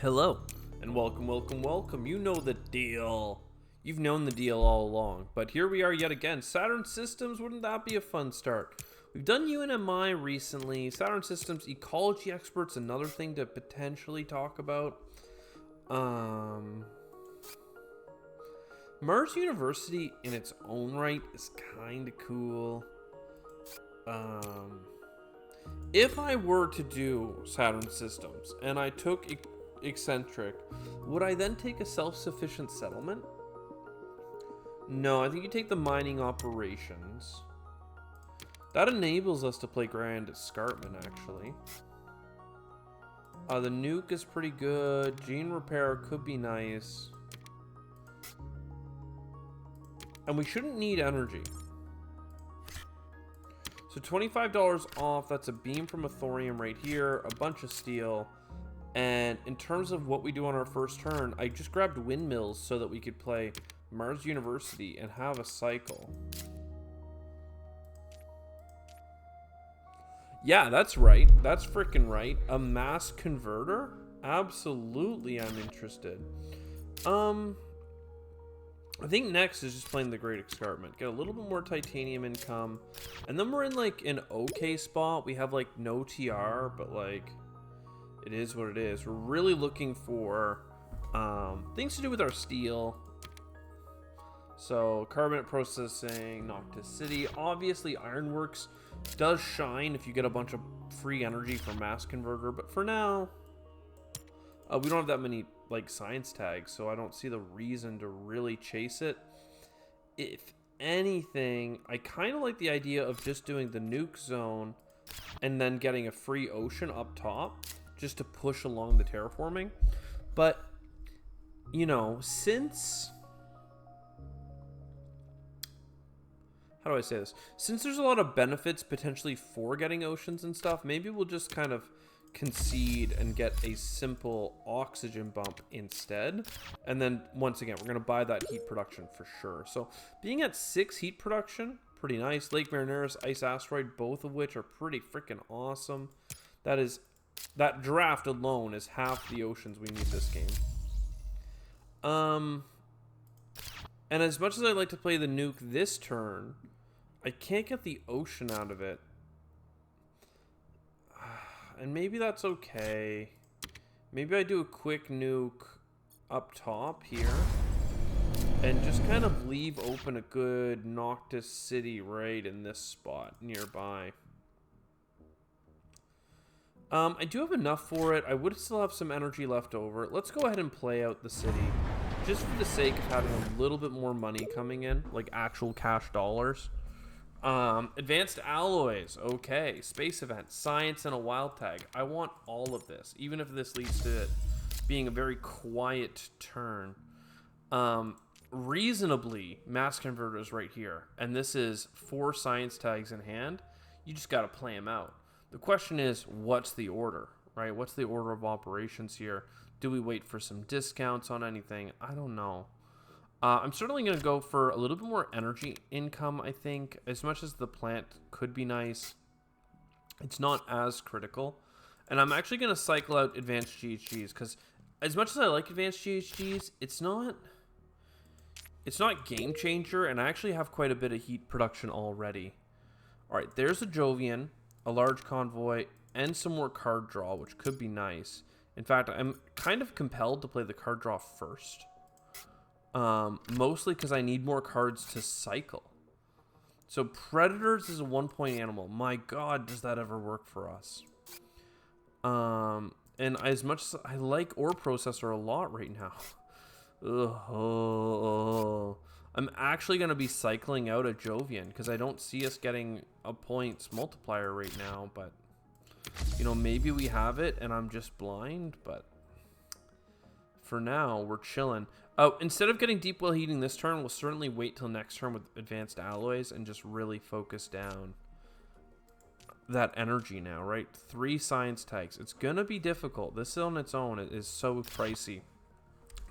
Hello, and welcome. You know the deal. You've known the deal all along, but here we are yet again. Saturn Systems, wouldn't that be a fun start? We've done UNMI recently. Saturn Systems, ecology experts, another thing to potentially talk about. Mars University in its own right is kind of cool. If I were to do Saturn Systems and I took eccentric, would I then take a self-sufficient settlement? No, I think you take the mining operations. That enables us to play Grand Escarpment, actually. The nuke is pretty good. Gene repair could be nice. And we shouldn't need energy. So $25 off, that's a beam from a thorium right here, a bunch of steel. And in terms of what we do on our first turn, I just grabbed windmills so that we could play Mars University and have a cycle. Yeah, that's right. That's freaking right. A mass converter? Absolutely, I'm interested. I think next is just playing the Great Escarpment. Get a little bit more titanium income. And then we're in like an okay spot. We have like no TR, but like it is what it is. We're really looking for things to do with our steel. So carbonate processing, Noctis City. Obviously Ironworks does shine if you get a bunch of free energy from mass converter. But for now, we don't have that many like science tags, so I don't see the reason to really chase it. If anything, I kind of like the idea of just doing the nuke zone and then getting a free ocean up top just to push along the terraforming. But you know, since how do I say this? Since there's a lot of benefits potentially for getting oceans and stuff, maybe we'll just kind of concede and get a simple oxygen bump instead. And then once again, we're going to buy that heat production for sure. So being at 6 heat production, pretty nice. Lake Marineris, Ice Asteroid, both of which are pretty freaking awesome. That draft alone is half the oceans we need this game. And as much as I like to play the nuke this turn, I can't get the ocean out of it. And maybe that's okay. Maybe I do a quick nuke up top here. And just kind of leave open a good Noctis City right in this spot nearby. I do have enough for it. I would still have some energy left over. Let's go ahead and play out the city. Just for the sake of having a little bit more money coming in. Like actual cash dollars. Advanced alloys, okay. Space event, science, and a wild tag. I want all of this, even if this leads to it being a very quiet turn. Reasonably, mass converters right here, and this is 4 science tags in hand. You just got to play them out. The question is, what's the order, right? What's the order of operations here? Do we wait for some discounts on anything? I don't know. I'm certainly going to go for a little bit more energy income, I think. As much as the plant could be nice, it's not as critical. And I'm actually going to cycle out advanced GHGs, because as much as I like advanced GHGs, it's not game changer, and I actually have quite a bit of heat production already. All right, there's a Jovian, a large convoy, and some more card draw, which could be nice. In fact, I'm kind of compelled to play the card draw first. Mostly because I need more cards to cycle. So Predators is a 1-point animal. My God, does that ever work for us? And as much as I like Ore Processor a lot right now. I'm actually going to be cycling out a Jovian because I don't see us getting a points multiplier right now. But, you know, maybe we have it and I'm just blind. But for now, we're chilling. Oh, instead of getting deep well heating this turn, we'll certainly wait till next turn with advanced alloys and just really focus down that energy now, right? 3 science tags. It's going to be difficult. This on its own is so pricey.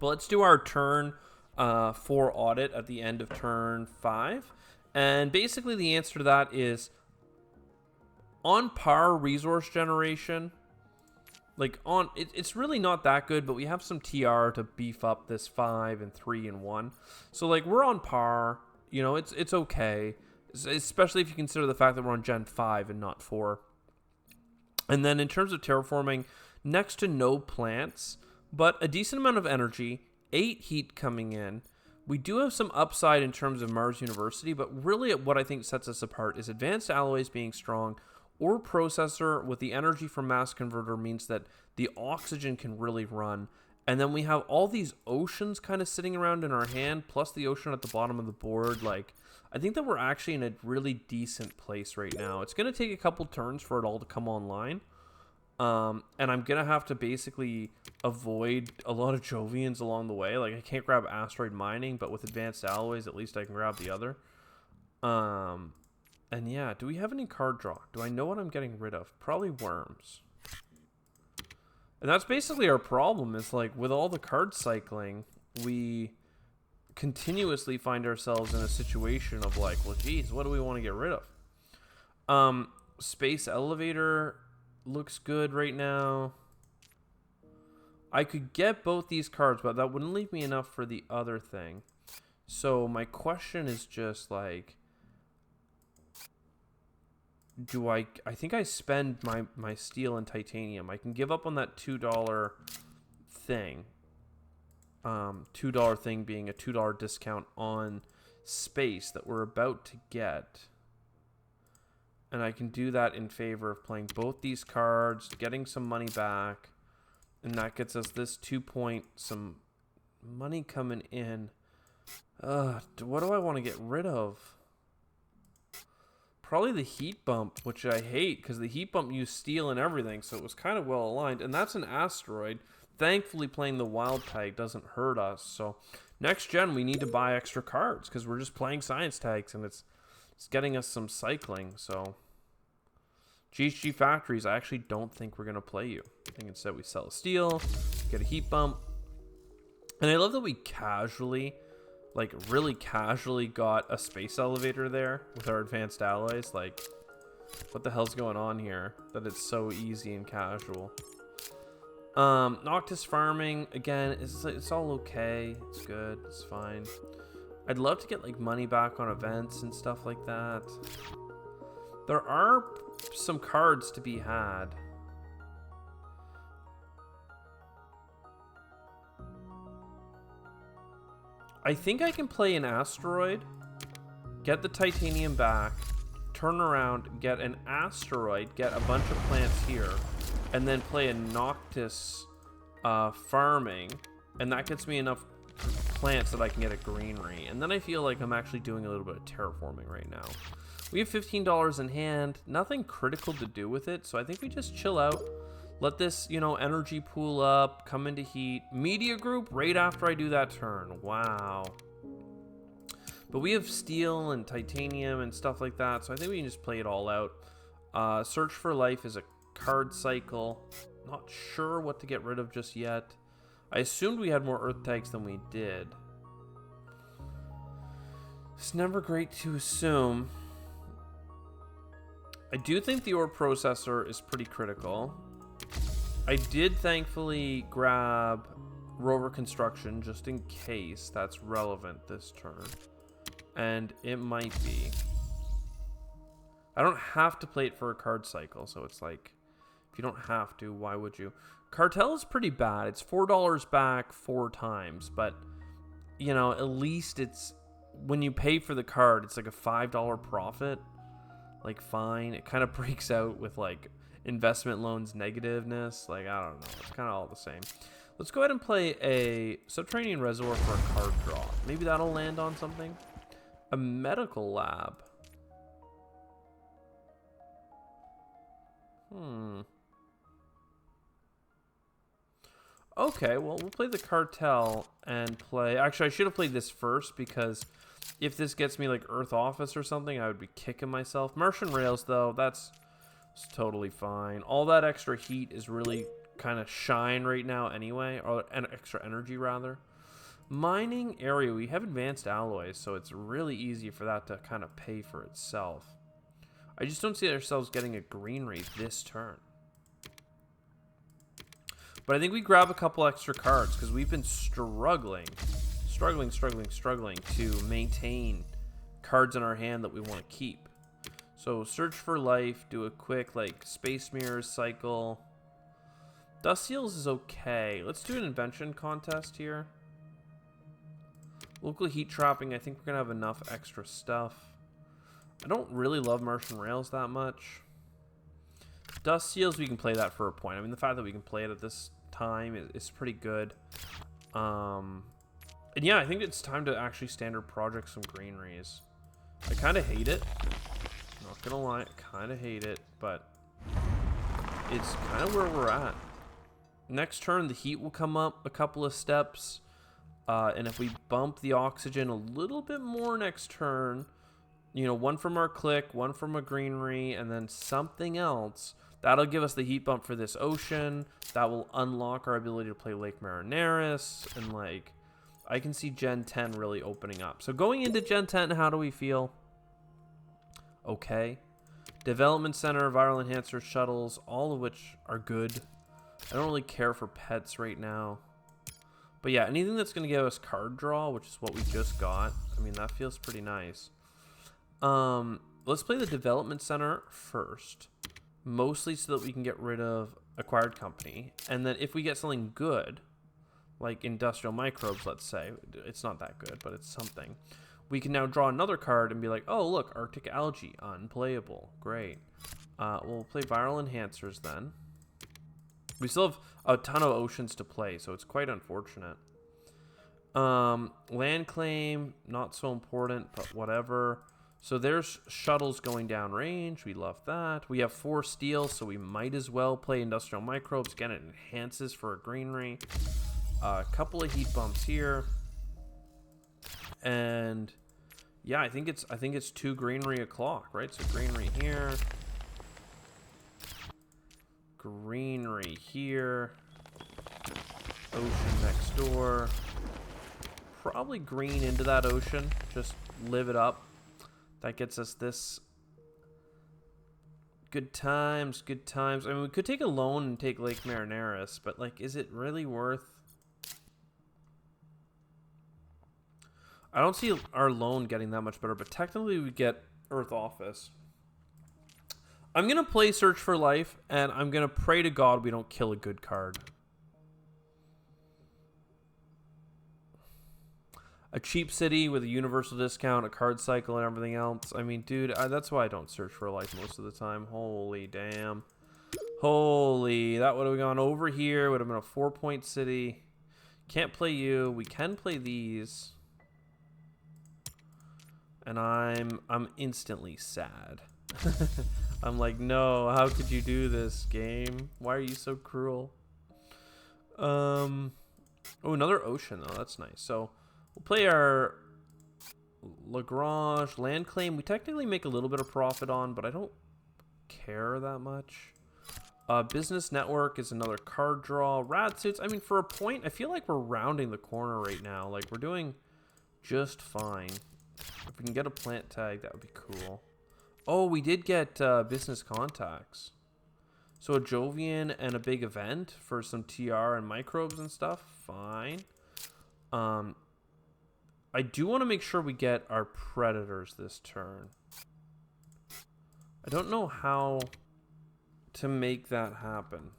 But let's do our turn 4 audit at the end of turn 5. And basically the answer to that is on par resource generation. Like, it's really not that good, but we have some TR to beef up this 5 and 3 and 1. So, like, we're on par. You know, it's okay. Especially if you consider the fact that we're on Gen 5 and not 4. And then in terms of terraforming, next to no plants, but a decent amount of energy, 8 heat coming in. We do have some upside in terms of Mars University, but really what I think sets us apart is advanced alloys being strong. Ore processor with the energy from mass converter means that the oxygen can really run. And then we have all these oceans kind of sitting around in our hand, plus the ocean at the bottom of the board. Like, I think that we're actually in a really decent place right now. It's going to take a couple turns for it all to come online. And I'm going to have to basically avoid a lot of Jovians along the way. Like, I can't grab asteroid mining, but with advanced alloys, at least I can grab the other. And yeah, do we have any card draw? Do I know what I'm getting rid of? Probably worms. And that's basically our problem, is like with all the card cycling, we continuously find ourselves in a situation of like, well, geez, what do we want to get rid of? Space elevator looks good right now. I could get both these cards, but that wouldn't leave me enough for the other thing. So my question is just like, I think I spend my steel and titanium. I can give up on that $2 thing. $2 thing being a $2 discount on space that we're about to get. And I can do that in favor of playing both these cards, getting some money back. And that gets us this 2 point, some money coming in. What do I want to get rid of? Probably the heat bump, which I hate because the heat bump used steel and everything, so it was kind of well aligned. And that's an asteroid. Thankfully, playing the wild tag doesn't hurt us. So next gen, we need to buy extra cards because we're just playing science tags, and it's getting us some cycling. So GHG factories, I actually don't think we're going to play you. I think instead we sell a steel, get a heat bump. And I love that we casually, like really casually got a space elevator there with our advanced alloys. Like, what the hell's going on here that it's so easy and casual? Noctis farming, again, it's all okay. It's good. It's fine. I'd love to get like money back on events and stuff like that. There are some cards to be had. I think I can play an asteroid, get the titanium back, turn around, get an asteroid, get a bunch of plants here, and then play a Noctis farming, and that gets me enough plants that I can get a greenery. And then I feel like I'm actually doing a little bit of terraforming right now. We have $15 in hand, nothing critical to do with it, so I think we just chill out. Let this, you know, energy pool up, come into heat. Media group right after I do that turn. Wow. But we have steel and titanium and stuff like that, so I think we can just play it all out. Search for Life is a card cycle. Not sure what to get rid of just yet. I assumed we had more Earth tags than we did. It's never great to assume. I do think the ore processor is pretty critical. I did thankfully grab rover construction just in case that's relevant this turn. And it might be. I don't have to play it for a card cycle, so it's like, if you don't have to, why would you? Cartel is pretty bad. It's $4 back 4 times, but, you know, at least it's, when you pay for the card, it's like a $5 profit. Like, fine. It kind of breaks out with, like, investment loans negativeness. Like, I don't know. It's kind of all the same. Let's go ahead and play a subterranean reservoir for a card draw. Maybe that'll land on something. A medical lab. Okay, well, we'll play the cartel and play... Actually, I should have played this first because if this gets me, like, Earth Office or something, I would be kicking myself. Martian Rails, though, that's totally fine. All that extra heat is really kind of shine right now anyway, or an extra energy, rather. Mining area, we have advanced alloys, so it's really easy for that to kind of pay for itself. I just don't see ourselves getting a greenery this turn. But I think we grab a couple extra cards because we've been struggling to maintain cards in our hand that we want to keep. So search for life, do a quick like space mirrors cycle. Dust seals is okay. Let's do an invention contest here. Local heat trapping, I think we're gonna have enough extra stuff. I don't really love Martian rails that much. Dust seals, we can play that for a point. I mean, the fact that we can play it at this time is pretty good. And yeah, I think it's time to actually standard project some greeneries. I kind of hate it. Not gonna lie, I kind of hate it, but it's kind of where we're at. Next turn, the heat will come up a couple of steps. And if we bump the oxygen a little bit more next turn, you know, one from our click, one from a greenery, and then something else, that'll give us the heat bump for this ocean. That will unlock our ability to play Lake Marineris. And, like, I can see Gen 10 really opening up. So going into Gen 10, how do we feel? Okay. Development Center, Viral Enhancer, Shuttles, all of which are good. I don't really care for pets right now. But yeah, anything that's going to give us card draw, which is what we just got, I mean, that feels pretty nice. Let's play the Development Center first. Mostly so that we can get rid of Acquired Company. And then if we get something good, like Industrial Microbes, let's say, it's not that good, but it's something. We can now draw another card and be like, oh, look, Arctic Algae, unplayable. Great. We'll play Viral Enhancers then. We still have a ton of oceans to play, so it's quite unfortunate. Land claim, not so important, but whatever. So there's shuttles going down range. We love that. We have 4 steel, so we might as well play Industrial Microbes. Again, it enhances for a greenery. A couple of heat bumps here. And yeah, I think it's 2 greenery o'clock, right? So greenery here. Greenery here. Ocean next door. Probably green into that ocean. Just live it up. That gets us this. Good times, good times. I mean, we could take a loan and take Lake Marineris, but, like, is it really worth... I don't see our loan getting that much better, but technically we get Earth Office. I'm going to play Search for Life, and I'm going to pray to God we don't kill a good card. A cheap city with a universal discount, a card cycle, and everything else. I mean, dude, that's why I don't Search for Life most of the time. Holy damn. Holy, that would have gone over here. Would have been a 4-point city. Can't play you. We can play these. And I'm instantly sad. I'm like, no, how could you do this, game? Why are you so cruel? Oh, another ocean, though. That's nice. So we'll play our Lagrange land claim. We technically make a little bit of profit on, but I don't care that much. Business network is another card draw. Rad suits. I mean, for a point, I feel like we're rounding the corner right now. Like, we're doing just fine. If we can get a plant tag, that would be cool. Oh, we did get business contacts. So a Jovian and a big event for some TR and microbes and stuff. Fine. I do want to make sure we get our predators this turn. I don't know how to make that happen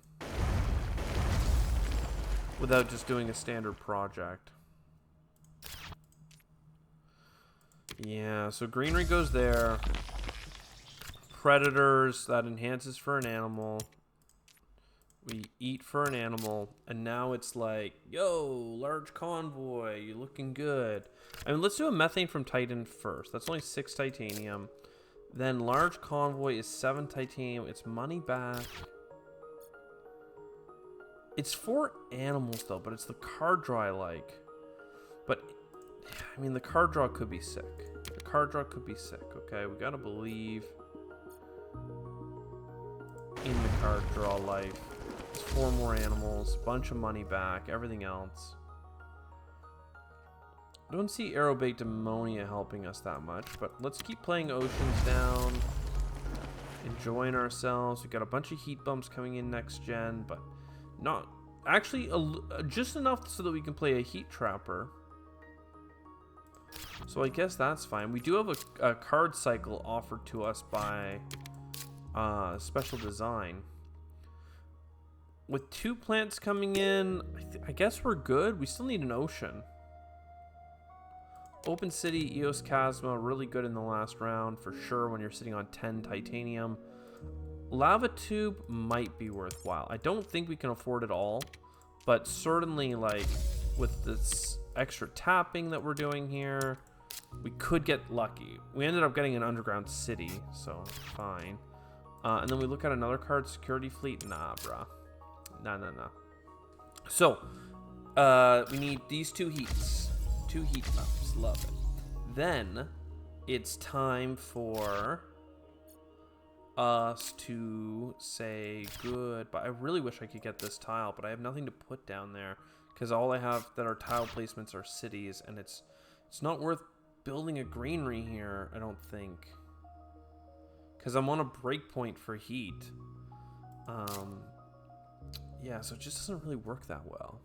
without just doing a standard project. Yeah, so greenery goes there. Predators, that enhances for an animal. We eat for an animal. And now it's like, yo, large convoy, you're looking good. I mean, let's do a methane from Titan first. That's only 6 titanium. Then large convoy is 7 titanium. It's money back. It's for animals, though, but it's the card draw I like. But, I mean, the card draw could be sick. The card draw could be sick, okay? We gotta believe in the card draw life. It's 4 more animals, bunch of money back, everything else. I don't see Aerobait Ammonia helping us that much, but let's keep playing Oceans down. Enjoying ourselves. We've got a bunch of heat bumps coming in next gen, but not Actually, just enough so that we can play a heat trapper. So I guess that's fine. We do have a card cycle offered to us by Special Design. With 2 plants coming in, I guess we're good. We still need an ocean. Open City, Eos Chasma, really good in the last round for sure when you're sitting on 10 titanium. Lava Tube might be worthwhile. I don't think we can afford it all, but certainly like with this extra tapping that we're doing here, we could get lucky. We ended up getting an underground city, so fine. And then we look at another card, Security Fleet. Nah, bruh. Nah. So, we need these 2 heats. 2 heat bumps. Love it. Then, it's time for us to say goodbye. I really wish I could get this tile, but I have nothing to put down there. Because all I have that are tile placements are cities, and it's not worth building a greenery here, I don't think. Because I'm on a breakpoint for heat. Yeah, so it just doesn't really work that well.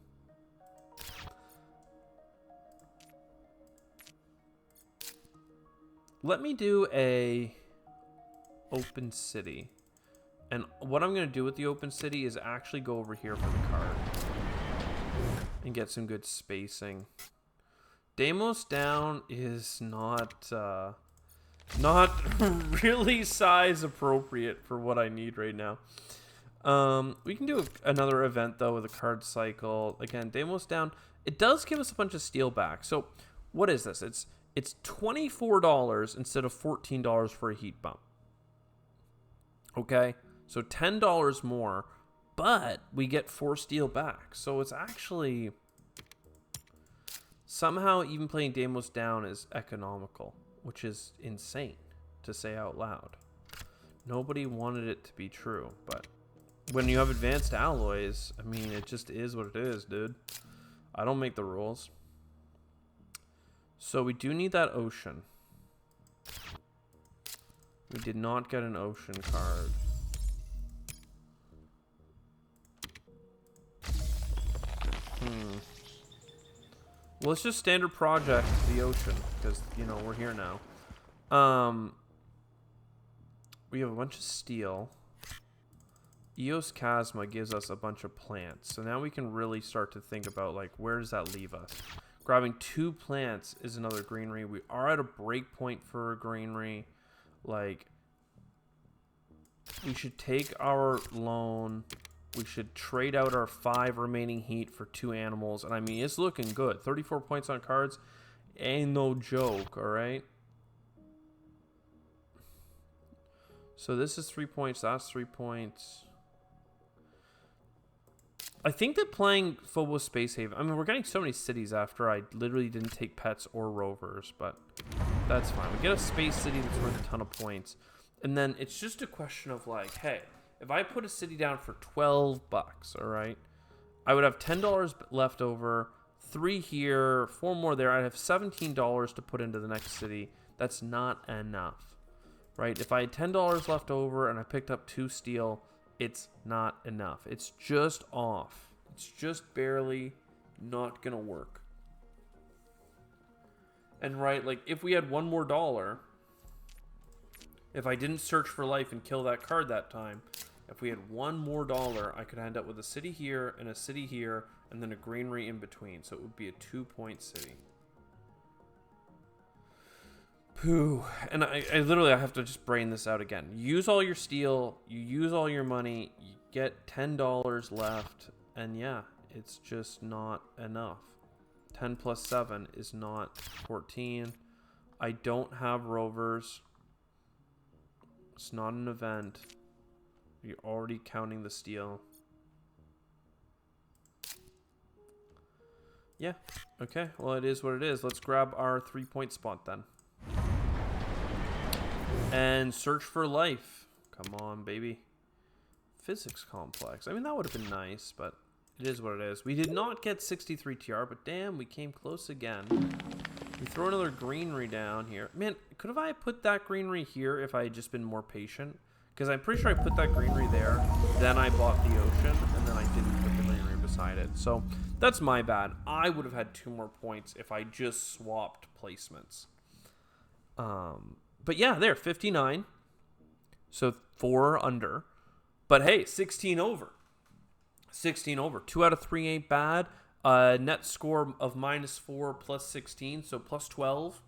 Let me do a open city. And what I'm going to do with the open city is actually go over here for the card. And get some good spacing. Deimos down is not really size appropriate for what I need right now. We can do another event though with a card cycle. Again, Deimos down. It does give us a bunch of steel back. So what is this? It's $24 instead of $14 for a heat bump. Okay, so $10 more, but we get 4 steel back. So it's actually somehow even playing Deimos down is economical, which is insane to say out loud. Nobody wanted it to be true, but when you have advanced alloys, I mean, it just is what it is, dude. I don't make the rules. So we do need that ocean. We did not get an ocean card. Well, let's just standard project the ocean, because, you know, we're here now. We have a bunch of steel. Eos Chasma gives us a bunch of plants. So now we can really start to think about, like, where does that leave us? Grabbing 2 plants is another greenery. We are at a break point for a greenery. Like, we should take our loan. We should trade out our 5 remaining heat for 2 animals. And I mean, it's looking good. 34 points on cards. Ain't no joke, alright? So this is 3 points. That's 3 points. I think that playing Phobos Space Haven... I mean, we're getting so many cities after I literally didn't take pets or rovers. But that's fine. We get a space city that's worth a ton of points. And then it's just a question of like, hey... If I put a city down for 12 bucks, all right, I would have $10 left over, 3 here, 4 more there. I'd have $17 to put into the next city. That's not enough, right? If I had $10 left over and I picked up 2 steel, it's not enough. It's just off. It's just barely not going to work. And right, like if we had $1 more, if I didn't search for life and kill that card that time, if we had $1 more, I could end up with a city here and a city here and then a greenery in between. So it would be a 2-point city. Pooh. And I literally have to just brain this out again. Use all your steel. You use all your money. You get $10 left. And yeah, it's just not enough. 10 plus 7 is not 14. I don't have rovers. It's not an event. You're already counting the steel. Yeah. Okay. Well, it is what it is. Let's grab our 3-point spot then. And search for life. Come on, baby. Physics complex. I mean, that would have been nice, but it is what it is. We did not get 63 TR, but damn, we came close again. We throw another greenery down here. Man, could have I put that greenery here if I had just been more patient? Because I'm pretty sure I put that greenery there, then I bought the ocean, and then I didn't put the greenery inside it. So that's my bad. I would have had 2 more points if I just swapped placements. But yeah, there, 59. So 4 under. But hey, 16 over. 16 over. 2 out of 3 ain't bad. Net score of -4 plus 16, so plus 12.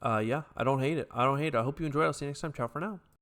Yeah, I don't hate it. I hope you enjoyed it. I'll see you next time. Ciao for now.